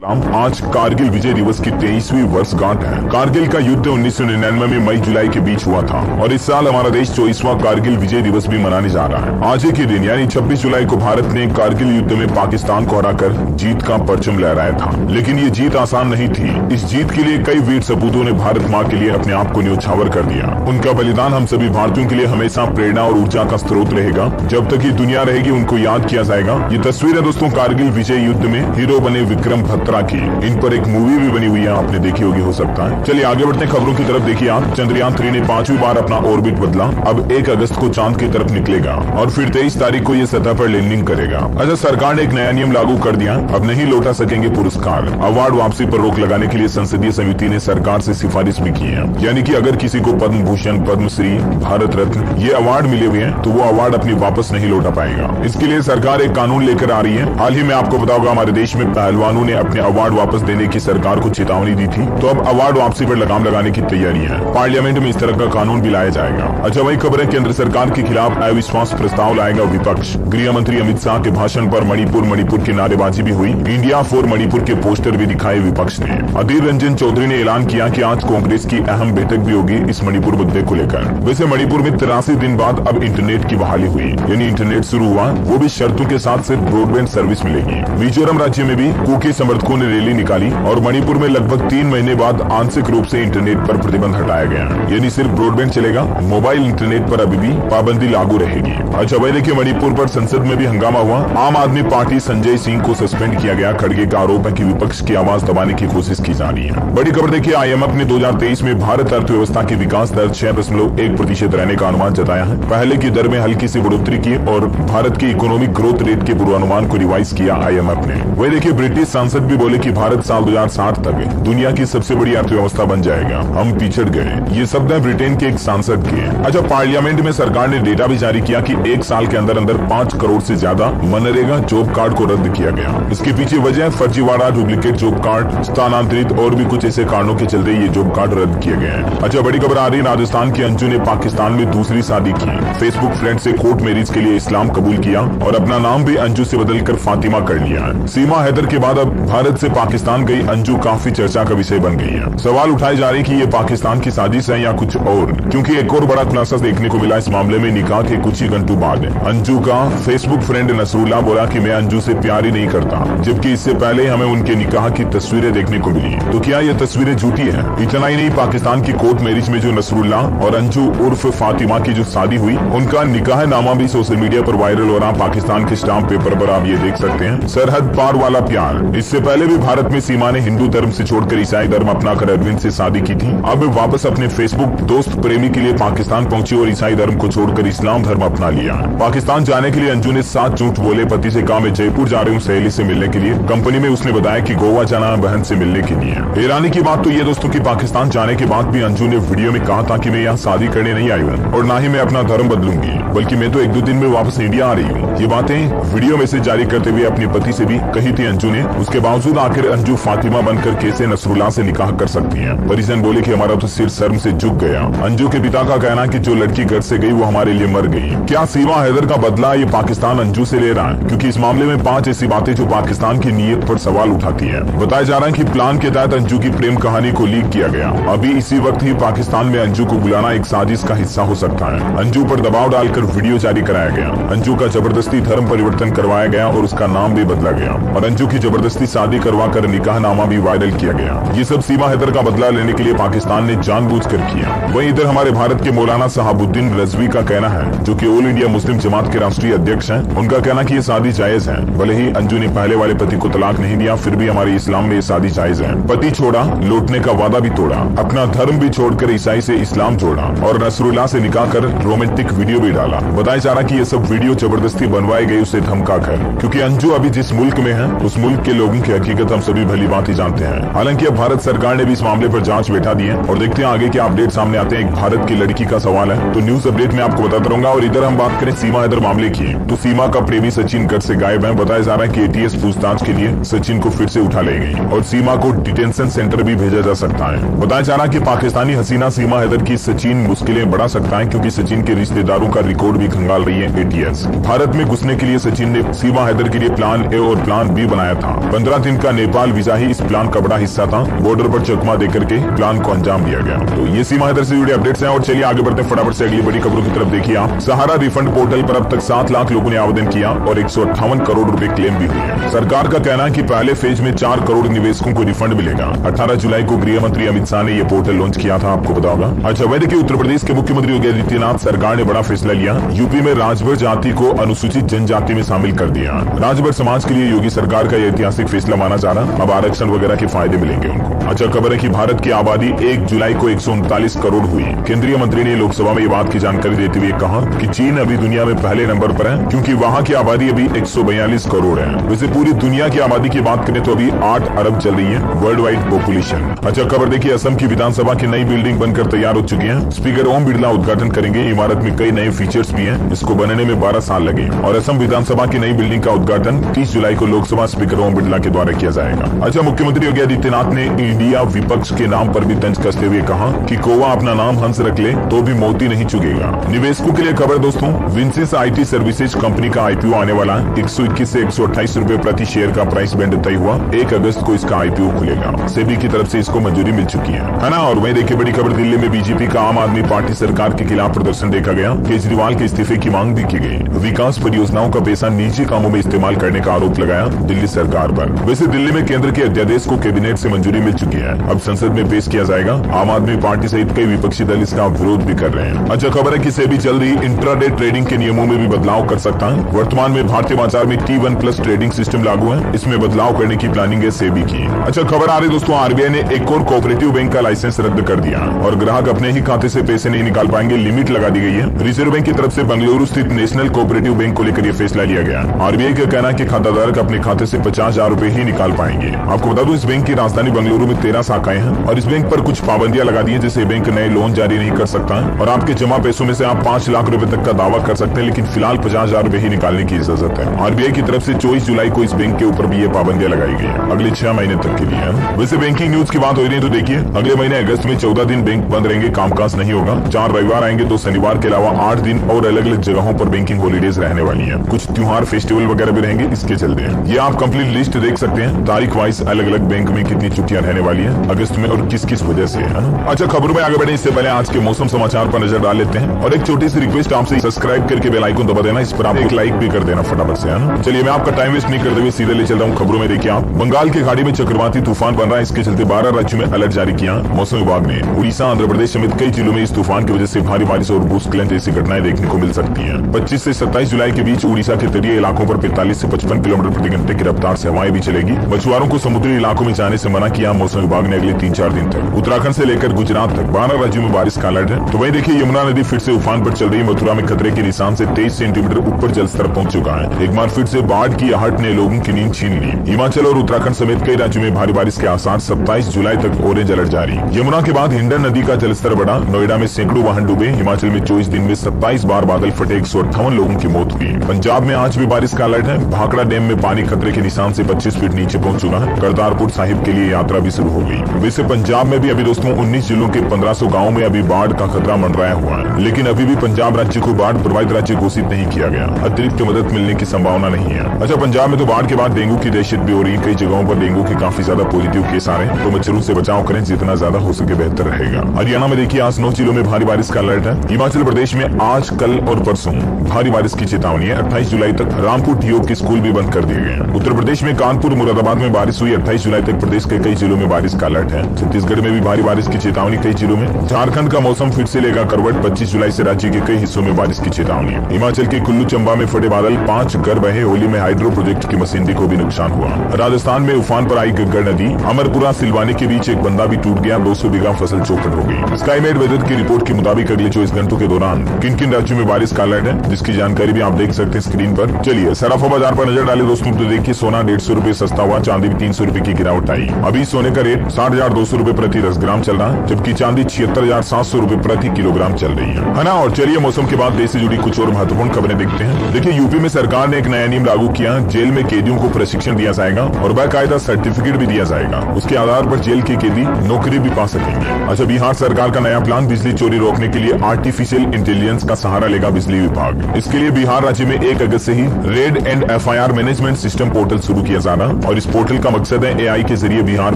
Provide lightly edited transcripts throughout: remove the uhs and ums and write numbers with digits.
आज कारगिल विजय दिवस की 23वीं वर्षगांठ है। कारगिल का युद्ध 1999 में मई जुलाई के बीच हुआ था और इस साल हमारा देश 24वां कारगिल विजय दिवस भी मनाने जा रहा है। आज ही के दिन यानी 26 जुलाई को भारत ने कारगिल युद्ध में पाकिस्तान को हराकर जीत का परचम लहराया था। लेकिन ये जीत आसान नहीं थी। इस जीत के लिए कई वीर सपूतों ने भारत माँ के लिए अपने आप को न्योछावर कर दिया। उनका बलिदान हम सभी भारतीयों के लिए हमेशा प्रेरणा और ऊर्जा का स्रोत रहेगा। जब तक ये दुनिया रहेगी उनको याद किया जाएगा। ये तस्वीर है दोस्तों कारगिल विजय युद्ध में हीरो बने विक्रम बत्रा की। इन पर एक मूवी भी बनी हुई है, आपने देखी होगी हो सकता है। चलिए आगे बढ़ते हैं खबरों की तरफ। देखिए आप, चंद्रयान 3 ने 5वीं बार अपना ऑर्बिट बदला। अब 1 अगस्त को चांद की तरफ निकलेगा और फिर 23 तारीख को ये सतह पर लैंडिंग करेगा। अच्छा, सरकार ने एक नया नियम लागू कर दिया। अब नहीं लौटा सकेंगे पुरस्कार। अवार्ड वापसी पर रोक लगाने के लिए संसदीय समिति ने सरकार से सिफारिश भी की है। यानी कि अगर किसी को पद्म भूषण, पद्मश्री, भारत रत्न ये अवार्ड मिले हुए हैं तो वो अवार्ड अपनी वापस नहीं लौटा पाएगा। इसके लिए सरकार एक कानून लेकर आ रही है। हाल ही में आपको पता होगा हमारे देश में पहलवानों ने अपने अवार्ड वापस देने की सरकार को चेतावनी दी थी। तो अब अवार्ड वापसी पर लगाम लगाने की तैयारी है। पार्लियामेंट में इस तरह का कानून भी लाया जाएगा। अच्छा, वही खबर है, केंद्र सरकार के खिलाफ अविश्वास प्रस्ताव लाएगा विपक्ष। गृह मंत्री अमित शाह के भाषण पर मणिपुर की नारेबाजी भी हुई। इंडिया फॉर मणिपुर के पोस्टर भी दिखाए विपक्ष ने। अधीर रंजन चौधरी ने ऐलान किया कि आज कांग्रेस की अहम बैठक भी होगी इस मणिपुर मुद्दे को लेकर। वैसे मणिपुर में 83 दिन बाद अब इंटरनेट की बहाली हुई, यानी इंटरनेट शुरू हुआ, वो भी शर्तों के साथ सिर्फ ब्रॉडबैंड सर्विस मिलेगी। मिजोरम राज्य में भी कुकी समर्थकों ने रैली निकाली और मणिपुर में लगभग 3 महीने बाद आंशिक रूप से इंटरनेट पर प्रतिबंध हटाया गया, यानी सिर्फ ब्रॉडबैंड चलेगा। मोबाइल इंटरनेट पर अभी भी पाबंदी लागू रहेगी। अच्छा भाई देखिए, मणिपुर पर संसद में भी हंगामा हुआ। आम आदमी पार्टी संजय सिंह को सस्पेंड किया गया। खड़गे का आरोप है कि विपक्ष की आवाज दबाने की कोशिश की जा रही है। बड़ी खबर देखिए, IMF ने 2023 में भारत अर्थव्यवस्था की विकास दर 6.1% रहने का अनुमान जताया है। पहले की दर में हल्की सी बढ़ोतरी की और भारत की इकोनॉमिक ग्रोथ रेट के पूर्वानुमान को रिवाइज किया IMF ने। वही देखिए, ब्रिटिश सांसद भी बोले कि भारत साल 2060 तक दुनिया की सबसे बड़ी अर्थव्यवस्था बन जाएगा, हम पिछड़ गए। ये शब्द है ब्रिटेन के एक सांसद के। अच्छा, पार्लियामेंट में सरकार ने डेटा भी जारी किया कि 1 साल के अंदर 5 करोड़ से ज्यादा मनरेगा जॉब कार्ड को रद्द किया गया। इसके पीछे वजह फर्जीवाड़ा, डुप्लीकेट जॉब कार्ड, स्थानांतरित और भी कुछ ऐसे कारणों के चलते ये जॉब कार्ड रद्द किए गए हैं। अच्छा, बड़ी खबर आ रही है, राजस्थान की अंजू ने पाकिस्तान में दूसरी शादी की। फेसबुक फ्रेंड से कोर्ट मैरिज के लिए इस्लाम कबूल किया और अपना नाम भी अंजू से बदलकर फातिमा कर लिया। सीमा हैदर के बाद अब भारत से पाकिस्तान गई अंजू काफी चर्चा का विषय बन गई है। सवाल उठाए जा रहे हैं कि ये पाकिस्तान की साजिश है या कुछ और, क्योंकि एक और बड़ा खुलासा देखने को मिला इस मामले में। निकाह के कुछ ही घंटों बाद अंजू का फेसबुक फ्रेंड नसरुल्ला बोला कि मैं अंजू से प्यार ही नहीं करता, जबकि इससे पहले हमें उनके निकाह की तस्वीरें देखने को मिली। तो क्या ये तस्वीरें झूठी है? इतना ही नहीं, पाकिस्तान की कोर्ट मैरिज में जो नसरुल्ला और अंजू उर्फ फातिमा की जो शादी हुई, उनका निकाह नामा भी सोशल मीडिया पर वायरल हो रहा। पाकिस्तान के स्टाम्प पेपर पर आप ये देख सकते हैं, सरहद पार वाला प्यार। इससे पहले भी भारत में सीमा ने हिंदू धर्म से छोड़कर ईसाई धर्म अपनाकर अरविंद से शादी की थी। अब वापस अपने फेसबुक दोस्त प्रेमी के लिए पाकिस्तान पहुंची और ईसाई धर्म को छोड़कर इस्लाम धर्म अपना लिया। पाकिस्तान जाने के लिए अंजू ने 7 झूठ बोले। पति से कहा मैं जयपुर जा रही हूँ सहेली से मिलने के लिए। कंपनी में उसने बताया कि गोवा जाना है बहन से मिलने के लिए। हैरानी की बात तो ये दोस्तों की पाकिस्तान जाने के बाद भी अंजू ने वीडियो में कहा था कि मैं यहाँ शादी करने नहीं आई हूँ और ना ही मैं अपना धर्म बदलूंगी, बल्कि मैं तो 1-2 दिन में वापस इंडिया आ रही हूँ। ये बातें वीडियो मैसेज जारी करते हुए अपने पति से भी कही थी अंजू ने। उसके बावजूद आखिर अंजू फातिमा बनकर कैसे नसरुल्ला से निकाह कर सकती है? परिजन बोले कि हमारा तो सिर शर्म से झुक गया। अंजू के पिता का कहना है कि जो लड़की घर से गई वो हमारे लिए मर गई। क्या सीमा हैदर का बदला ये पाकिस्तान अंजू से ले रहा है? क्योंकि इस मामले में 5 ऐसी बातें जो पाकिस्तान की नीयत पर सवाल उठाती है। बताया जा रहा है कि प्लान के तहत अंजू की प्रेम कहानी को लीक किया गया। अभी इसी वक्त ही पाकिस्तान में अंजू को बुलाना एक साजिश का हिस्सा हो सकता है। अंजू पर दबाव डालकर वीडियो जारी कराया गया। अंजू का जबरदस्ती धर्म परिवर्तन करवाया गया और उसका नाम भी बदला गया और अंजू की जबरदस्ती शादी करवा कर निकाह नामा भी वायरल किया गया। ये सब सीमा हैदर का बदला लेने के लिए पाकिस्तान ने जानबूझकर किया। वहीं इधर हमारे भारत के मौलाना शहाबुद्दीन रजवी का कहना है, जो कि ऑल इंडिया मुस्लिम जमात के राष्ट्रीय अध्यक्ष हैं, उनका कहना कि ये शादी जायज है। भले ही अंजू ने पहले वाले पति को तलाक नहीं दिया, फिर भी हमारे इस्लाम में ये शादी जायज है। पति छोड़ा, लौटने का वादा भी तोड़ा, अपना धर्म भी छोड़कर ईसाई से इस्लाम जोड़ा और नसरुल्ला से निकाह कर रोमांटिक वीडियो भी डाला। बताया जा रहा कि ये सब वीडियो जबरदस्ती बनवाई गई उसे धमका कर, क्योंकि अंजू अभी जिस मुल्क में है उस मुल्क के लोगों की हकीकत हम सभी भली बात ही जानते हैं। हालांकि अब भारत सरकार ने भी इस मामले पर जांच बैठा दी है और देखते हैं आगे क्या अपडेट सामने आते हैं। एक भारत की लड़की का सवाल है तो न्यूज अपडेट में आपको बताता रहूंगा। और इधर हम बात करें सीमा हैदर मामले की, तो सीमा का प्रेमी सचिन घर से गायब है। बताया जा रहा है कि ATS पूछताछ के लिए सचिन को फिर से उठा ले गई और सीमा को डिटेंशन सेंटर भी भेजा जा सकता है। बताया जा रहा है कि पाकिस्तानी हसीना सीमा हैदर की सचिन मुश्किलें बढ़ा सकता है, क्योंकि सचिन के रिश्तेदारों का रिकॉर्ड भी खंगाल रही है ATS। भारत में घुसने के लिए सचिन ने सीमा हैदर के लिए प्लान A और प्लान B बनाया था। 15 दिन लेकिन इनका नेपाल वीजा ही इस प्लान का बड़ा हिस्सा था। बॉर्डर पर चकमा देकर के प्लान को अंजाम दिया गया। तो ये सीमा हैदर से जुड़े अपडेट्स हैं और चलिए आगे बढ़ते हैं फटाफट से अगली बड़ी खबरों की तरफ। देखिए आप, सहारा रिफंड पोर्टल पर अब तक 7 लाख लोगों ने आवेदन किया और 158 करोड़ रुपए क्लेम भी हुए हैं। सरकार का कहना है कि पहले फेज में 4 करोड़ निवेशकों को रिफंड मिलेगा। 18 जुलाई को गृह मंत्री अमित शाह ने यह पोर्टल लॉन्च किया था, आपको पता होगा। अच्छा, वह देखिए उत्तर प्रदेश के मुख्यमंत्री योगी आदित्यनाथ सरकार ने बड़ा फैसला लिया। यूपी में राजभर जाति को अनुसूचित जनजाति में शामिल कर दिया। राजभर समाज के लिए योगी सरकार का यह ऐतिहासिक फैसला माना जा रहा। अब आरक्षण वगैरह के फायदे मिलेंगे उनको। अच्छा, खबर है कि भारत की आबादी 1 जुलाई को 139 करोड़ हुई। केंद्रीय मंत्री ने लोकसभा में ये बात की जानकारी देते हुए कहा कि चीन अभी दुनिया में पहले नंबर पर है, क्योंकि वहां की आबादी अभी 142 करोड़ है। वैसे पूरी दुनिया की आबादी की बात करें तो अभी 8 अरब चल रही है वर्ल्ड वाइड पॉपुलेशन। अच्छा, खबर देखिए, असम की विधानसभा की नई बिल्डिंग बनकर तैयार हो चुकी है। स्पीकर ओम बिरला उद्घाटन करेंगे। इमारत में कई नए फीचर्स भी हैं। इसको बनने में 12 साल लगे और असम विधानसभा की नई बिल्डिंग का उद्घाटन 30 जुलाई को लोकसभा स्पीकर ओम बिरला के द्वारा किया जाएगा। अच्छा, मुख्यमंत्री योगी आदित्यनाथ ने इंडिया विपक्ष के नाम पर भी तंज कसते हुए कहा कि कौवा अपना नाम हंस रख ले तो भी मोती नहीं चुगेगा। निवेशकों के लिए खबर दोस्तों, विंसिस आईटी सर्विसेज कंपनी का आईपीओ आने वाला है। 121 से 128 रुपए प्रति शेयर का प्राइस बैंड तय हुआ। 1 अगस्त को इसका आईपीओ खुलेगा। सेबी की तरफ से इसको मंजूरी मिल चुकी है ना। और वहीं देखिए बड़ी खबर, दिल्ली में बीजेपी का आम आदमी पार्टी सरकार के खिलाफ प्रदर्शन देखा गया। केजरीवाल के इस्तीफे की मांग भी की गई। विकास परियोजनाओं का पैसा निजी कामों में इस्तेमाल करने का आरोप लगाया दिल्ली सरकार पर। वैसे दिल्ली में केंद्र के अध्यादेश को कैबिनेट से मंजूरी मिल चुकी है। अब संसद में पेश किया जाएगा। आम आदमी पार्टी सहित कई विपक्षी दल इसका विरोध भी कर रहे हैं। अच्छा, खबर है कि सेबी जल्द ही इंट्राडे ट्रेडिंग के नियमों में भी बदलाव कर सकता है। वर्तमान में भारतीय बाजार में T1+ ट्रेडिंग सिस्टम लागू है। इसमें बदलाव करने की प्लानिंग है सेबी की। अच्छा, खबर आ रही दोस्तों, आरबीआई ने एक और कोऑपरेटिव बैंक का लाइसेंस रद्द कर दिया और ग्राहक अपने ही खाते से पैसे नहीं निकाल पाएंगे। लिमिट लगा दी गई है। रिजर्व बैंक की तरफ से बेंगलुरु स्थित नेशनल कोऑपरेटिव बैंक को लेकर यह फैसला लिया गया। आरबीआई का कहना है कि खाताधारक अपने खाते से 50,000 रुपए ही निकाल पाएंगे। आपको बता दूं, इस बैंक की राजधानी बेंगलुरु में 13 शाखाएं हैं और इस बैंक पर कुछ पाबंदियां लगा दी है, जैसे बैंक नए लोन जारी नहीं कर सकता है और आपके जमा पैसों में से आप 5 लाख रुपए तक का दावा कर सकते हैं, लेकिन फिलहाल 50,000 रुपए ही निकालने की इजाजत है। आरबीआई की तरफ से 24 जुलाई को इस बैंक के ऊपर भी ये पाबंदियां लगाई गई है, अगले 6 महीने तक के लिए। वैसे बैंकिंग न्यूज की बात हो रही है तो देखिए, अगले महीने अगस्त में 14 दिन बैंक बंद रहेंगे, कामकाज नहीं होगा। 4 रविवार आएंगे तो शनिवार के अलावा 8 दिन और अलग अलग जगहों पर बैंकिंग हॉलीडेज रहने वाली है। कुछ त्योहार फेस्टिवल वगैरह भी रहेंगे, इसके चलते ये आप कंप्लीट लिस्ट देख सकते हैं, तारीख वाइज अलग अलग बैंक में कितनी छुट्टियां रहने वाली है अगस्त में और किस किस वजह से, है ना। अच्छा, खबरों में आगे बढ़े इससे पहले आज के मौसम समाचार पर नजर डाल लेते हैं और एक छोटी सी रिक्वेस्ट आपसे, सब्सक्राइब करके बेल आइकन दबा देना। इस पर आप एक लाइक भी कर देना फटाफट से, है ना। चलिए मैं आपका टाइम वेस्ट नहीं करते हुए सीधे ले चल रहा हूँ खबरों में। देखिए आप, बंगाल की खाड़ी में चक्रवाती तूफान बन रहा है। इसके चलते 12 राज्यों में अलर्ट जारी किया मौसम विभाग ने। उड़ीसा, आंध्र प्रदेश समेत कई जिलों में इस तूफान की वजह से भारी बारिश और भूस्खलन जैसी घटनाएं देखने को मिल सकती है। 25 से 27 जुलाई के बीच उड़ीसा के तटीय इलाकों पर 45 से 55 किलोमीटर प्रति घंटे की रफ्तार से हवाएं भी चलेगी। मछुआरों को समुद्री इलाकों में जाने से मना किया मौसम विभाग ने अगले 3-4 दिन तक। उत्तराखंड से लेकर गुजरात तक 12 राज्यों में बारिश का अलर्ट है। तो वहीं देखिए, यमुना नदी फिर से उफान पर चल रही। मथुरा में खतरे के निशान से 23 सेंटीमीटर ऊपर जलस्तर पहुंच चुका है। एक बार फिर से बाढ़ की आहट ने लोगों की नींद छीन ली। हिमाचल और उत्तराखंड समेत कई राज्यों में भारी बारिश के आसार। 27 जुलाई तक ऑरेंज अलर्ट जारी। यमुना के बाद हिंडन नदी का जलस्तर बढ़ा। नोएडा में सैकड़ों वाहन डूबे। हिमाचल में 24 दिन में 27 बार बादल फटे। 158 लोगों की मौत हुई। पंजाब में आज भी बारिश का अलर्ट है। भाखड़ा डैम में पानी खतरे के निशान से 25 फीट नीचे पहुंच चुका है। करतारपुर साहिब के लिए यात्रा भी शुरू हो गई। वैसे पंजाब में भी अभी दोस्तों 19 जिलों के 1500 गाँव में अभी बाढ़ का खतरा मंडराया हुआ है, लेकिन अभी भी पंजाब राज्य को बाढ़ प्रभावित राज्य घोषित नहीं किया गया। अतिरिक्त मदद मिलने की संभावना नहीं है। अच्छा, पंजाब में तो बाढ़ के बाद डेंगू की दहशत भी हो रही है। कई जगहों पर डेंगू के काफी ज्यादा पॉजिटिव केस आ रहे हैं, तो मच्छरों से बचाव करें, जितना ज्यादा हो सके बेहतर रहेगा। हरियाणा में देखिए, आज 9 जिलों में भारी बारिश का अलर्ट है। हिमाचल प्रदेश में आज, कल और परसों भारी बारिश की चेतावनी है। 28 जुलाई तक रामपुर टीओ के स्कूल भी बंद कर दिए गए। उत्तर प्रदेश में कानपुर, मुरादाबाद में बारिश हुई। 28 जुलाई तक प्रदेश के कई जिलों में बारिश का अलर्ट है। छत्तीसगढ़ में भी भारी बारिश की चेतावनी कई जिलों में। झारखंड का मौसम फिर से लेगा करवट। 25 जुलाई से राज्य के कई हिस्सों में बारिश की चेतावनी। हिमाचल के कुल्लू चंबा में फटे बादल। 5 घर बहे। होली में हाइड्रो प्रोजेक्ट की मशीनरी को भी नुकसान हुआ। राजस्थान में उफान पर आई गग्गर नदी। अमरपुरा सिलवानी के बीच एक बंदा भी टूट गया। 200 बीघा फसल चौपट हो गई। स्काईमेट वेदर की रिपोर्ट के मुताबिक अगले 24 घंटों के दौरान किन किन राज्यों में बारिश का अलर्ट है, जिसकी जानकारी भी आप देख सकते हैं स्क्रीन पर। चलिए सराफा बाजार पर नजर डाले दोस्तों, तो देखिए सोना 150 रुपए सस्ता हुआ। चांदी भी 300 रुपए की गिरावट आई। अभी सोने का रेट 60,200 रुपए प्रति 10 ग्राम चल रहा है, जबकि चांदी 76,700 रुपए प्रति किलोग्राम चल रही है ना। और चलिए मौसम के बाद देश से जुड़ी कुछ और महत्वपूर्ण खबरें देखते हैं। देखिए, यूपी में सरकार ने एक नया नियम लागू किया। जेल में कैदियों को प्रशिक्षण दिया जाएगा और बाकायदा सर्टिफिकेट भी दिया जाएगा। उसके आधार पर जेल के कैदी नौकरी भी पा सकेंगे। अच्छा, बिहार सरकार का नया प्लान, बिजली चोरी रोकने के लिए आर्टिफिशियल इंटेलिजेंस का सहारा लेगा बिजली विभाग। इसके लिए बिहार राज्य में 1 अगस्त से ही raid and FIR management system portal शुरू किया जाना। और इस पोर्टल का मकसद है AI के जरिए बिहार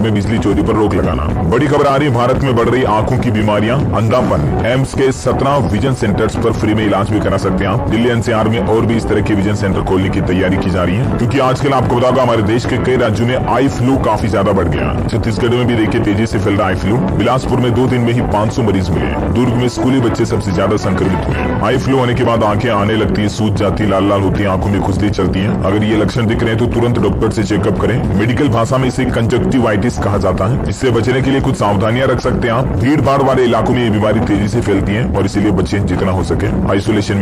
में बिजली चोरी पर रोक लगाना। बड़ी खबर आ रही है, भारत में बढ़ रही आंखों की बीमारियां, अंधापन। एम्स के 17 विजन सेंटर्स पर फ्री में इलाज भी करा सकते हैं आप। दिल्ली NCR में और भी इस तरह के विजन सेंटर खोलने की तैयारी की जा रही है, क्योंकि आजकल आपको बता दूं हमारे देश के कई राज्यों में आई फ्लू काफी ज्यादा बढ़ गया। छत्तीसगढ़ में भी देखिए तेजी से फैल रहा आई फ्लू। बिलासपुर में 2 दिन में ही 500 मरीज मिले। दुर्ग में स्कूली बच्चे सबसे ज्यादा संक्रमित हुए। आई फ्लू होने के बाद आंखें आने लगती है, सूज जाती है, लाल लाल होती है, आंखों में खुजली चलती है। अगर ये लक्षण दिख रहे हैं तो तुरंत डॉक्टर से चेकअप करें। मेडिकल भाषा में इसे कंजक्टिवाइटिस कहा जाता है। इससे बचने के लिए कुछ सावधानियां रख सकते हैं आप। भीड़ भाड़ वाले इलाकों में ये बीमारी तेजी से फैलती है और इसीलिए बच्चे जितना हो सके आइसोलेशन